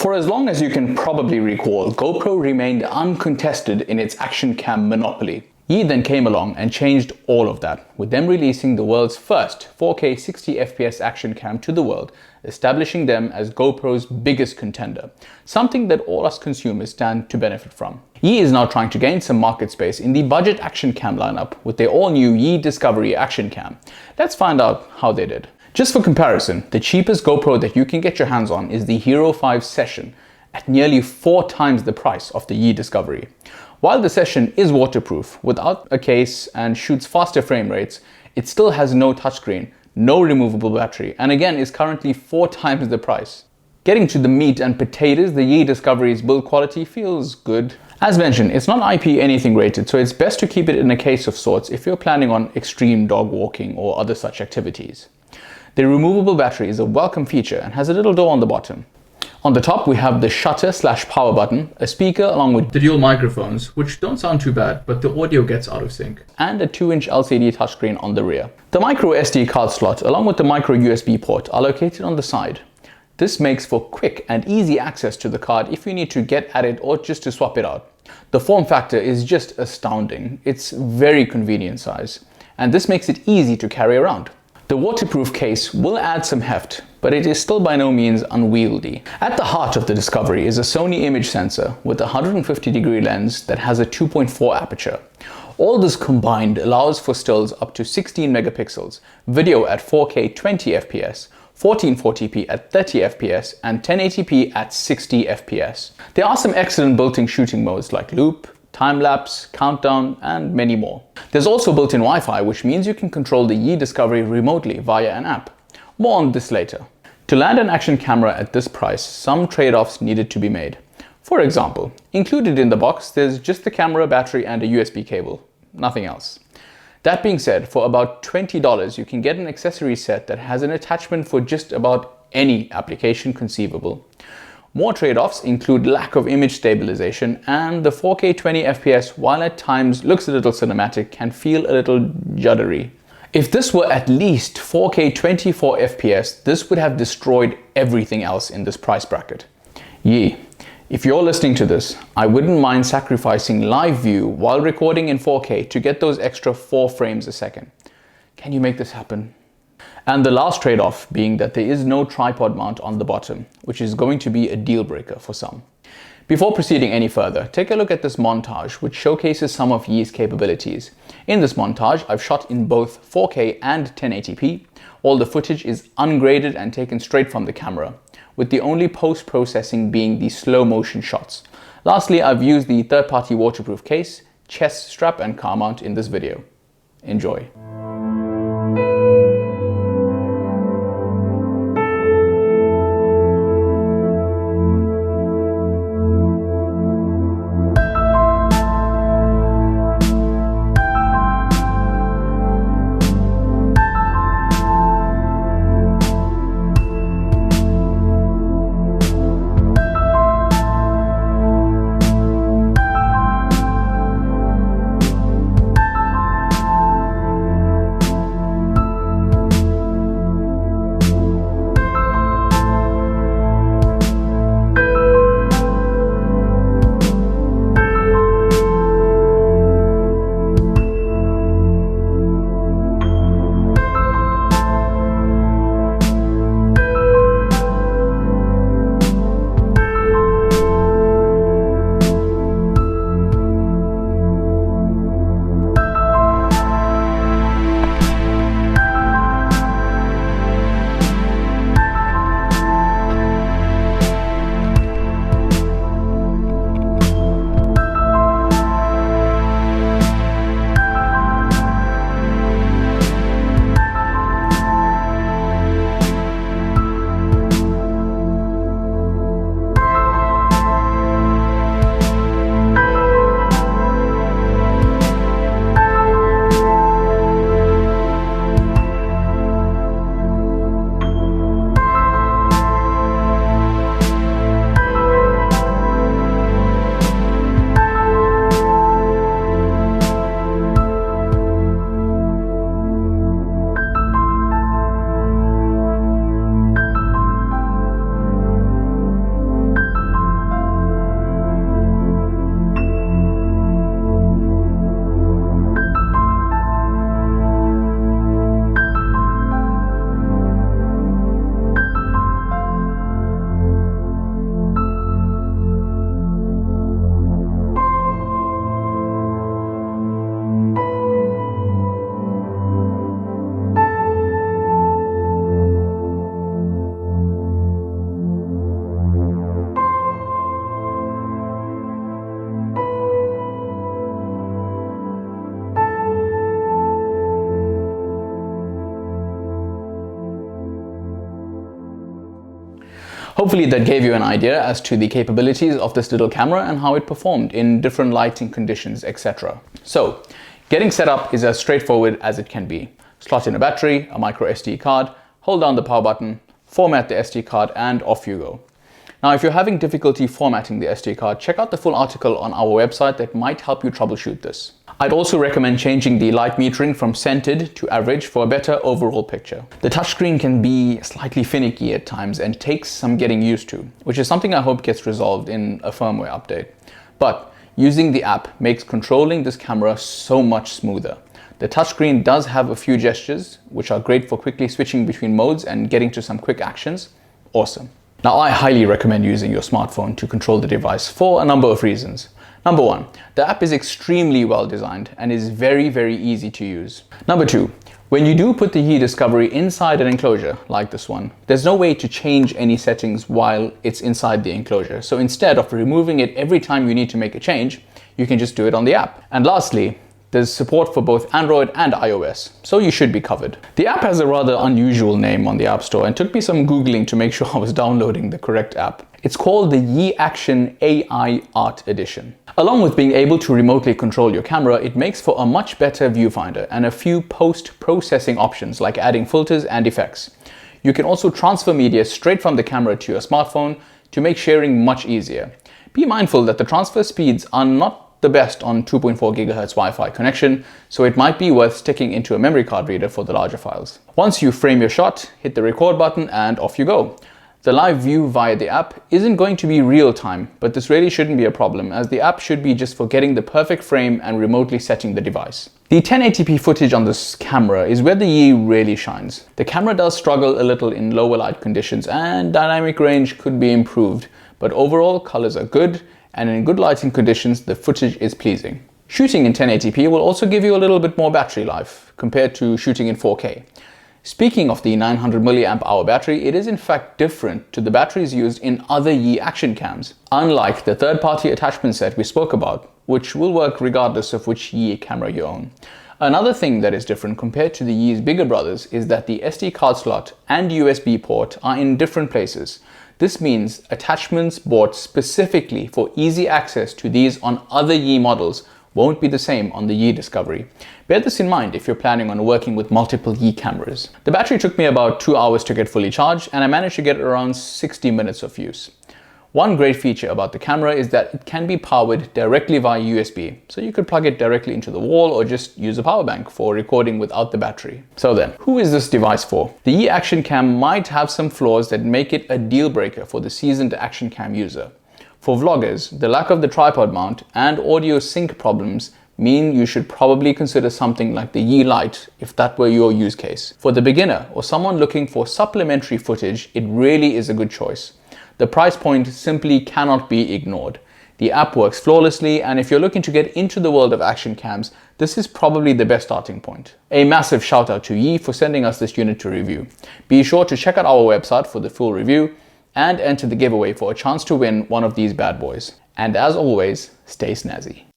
For as long as you can probably recall, GoPro remained uncontested in its action cam monopoly. Yi then came along and changed all of that, with them releasing the world's first 4K 60fps action cam to the world, establishing them as GoPro's biggest contender, something that all us consumers stand to benefit from. Yi is now trying to gain some market space in the budget action cam lineup with their all-new Yi Discovery action cam. Let's find out how they did. Just for comparison, the cheapest GoPro that you can get your hands on is the Hero 5 Session at nearly 4 times the price of the Yi Discovery. While the Session is waterproof, without a case, and shoots faster frame rates, it still has no touchscreen, no removable battery, and again is currently 4 times the price. Getting to the meat and potatoes, the Yi Discovery's build quality feels good. As mentioned, it's not IP anything rated, so it's best to keep it in a case of sorts if you're planning on extreme dog walking or other such activities. The removable battery is a welcome feature and has a little door on the bottom. On the top we have the shutter/power button, a speaker along with the dual microphones, which don't sound too bad, but the audio gets out of sync, and a 2-inch LCD touchscreen on the rear. The micro SD card slot along with the micro USB port are located on the side. This makes for quick and easy access to the card if you need to get at it or just to swap it out. The form factor is just astounding. It's very convenient size, and this makes it easy to carry around. The waterproof case will add some heft, but it is still by no means unwieldy. At the heart of the Discovery is a Sony image sensor with a 150-degree lens that has a 2.4 aperture. All this combined allows for stills up to 16 megapixels, video at 4K 20fps, 1440p at 30fps, and 1080p at 60fps. There are some excellent built-in shooting modes like loop, time-lapse, countdown, and many more. There's also built-in Wi-Fi, which means you can control the Yi Discovery remotely via an app. More on this later. To land an action camera at this price, some trade-offs needed to be made. For example, included in the box, there's just the camera, battery, and a USB cable. Nothing else. That being said, for about $20, you can get an accessory set that has an attachment for just about any application conceivable. More trade-offs include lack of image stabilization, and the 4K 20fps, while at times looks a little cinematic, can feel a little juddery. If this were at least 4K 24fps, this would have destroyed everything else in this price bracket. Yi, if you're listening to this, I wouldn't mind sacrificing live view while recording in 4K to get those extra 4 frames a second. Can you make this happen? And the last trade-off being that there is no tripod mount on the bottom, which is going to be a deal breaker for some. Before proceeding any further, take a look at this montage, which showcases some of Yi's capabilities. In this montage, I've shot in both 4K and 1080p. All the footage is ungraded and taken straight from the camera, with the only post-processing being the slow motion shots. Lastly, I've used the third-party waterproof case, chest strap, and car mount in this video. Enjoy. Hopefully that gave you an idea as to the capabilities of this little camera and how it performed in different lighting conditions, etc. So, getting set up is as straightforward as it can be. Slot in a battery, a micro SD card, hold down the power button, format the SD card, and off you go. Now, if you're having difficulty formatting the SD card, check out the full article on our website that might help you troubleshoot this. I'd also recommend changing the light metering from centered to average for a better overall picture. The touchscreen can be slightly finicky at times and takes some getting used to, which is something I hope gets resolved in a firmware update. But using the app makes controlling this camera so much smoother. The touchscreen does have a few gestures, which are great for quickly switching between modes and getting to some quick actions. Awesome. Now, I highly recommend using your smartphone to control the device for a number of reasons. Number one, the app is extremely well designed and is very, very easy to use. Number two, when you do put the Yi Discovery inside an enclosure like this one, there's no way to change any settings while it's inside the enclosure. So instead of removing it every time you need to make a change, you can just do it on the app. And lastly, there's support for both Android and iOS, so you should be covered. The app has a rather unusual name on the App Store and took me some Googling to make sure I was downloading the correct app. It's called the Yi Action AI Art Edition. Along with being able to remotely control your camera, it makes for a much better viewfinder and a few post-processing options like adding filters and effects. You can also transfer media straight from the camera to your smartphone to make sharing much easier. Be mindful that the transfer speeds are not the best on 2.4 GHz Wi-Fi connection, so it might be worth sticking into a memory card reader for the larger files. Once you frame your shot, hit the record button and off you go. The live view via the app isn't going to be real time, but this really shouldn't be a problem as the app should be just for getting the perfect frame and remotely setting the device. The 1080p footage on this camera is where the Yi really shines. The camera does struggle a little in lower light conditions and dynamic range could be improved, but overall colors are good and in good lighting conditions the footage is pleasing. Shooting in 1080p will also give you a little bit more battery life compared to shooting in 4K. Speaking of the 900 mAh battery, it is in fact different to the batteries used in other Yi action cams, unlike the third-party attachment set we spoke about, which will work regardless of which Yi camera you own. Another thing that is different compared to the Yi's bigger brothers is that the SD card slot and USB port are in different places. This means attachments bought specifically for easy access to these on other Yi models won't be the same on the Yi Discovery. Bear this in mind if you're planning on working with multiple Yi cameras. The battery took me about 2 hours to get fully charged and I managed to get around 60 minutes of use. One great feature about the camera is that it can be powered directly via USB, so you could plug it directly into the wall or just use a power bank for recording without the battery. So then, who is this device for? The Yi Action Cam might have some flaws that make it a deal breaker for the seasoned action cam user. For vloggers, the lack of the tripod mount and audio sync problems mean you should probably consider something like the Yi Lite if that were your use case. For the beginner or someone looking for supplementary footage, it really is a good choice. The price point simply cannot be ignored. The app works flawlessly, and if you're looking to get into the world of action cams, this is probably the best starting point. A massive shout out to Yi for sending us this unit to review. Be sure to check out our website for the full review and enter the giveaway for a chance to win one of these bad boys. And as always, stay snazzy.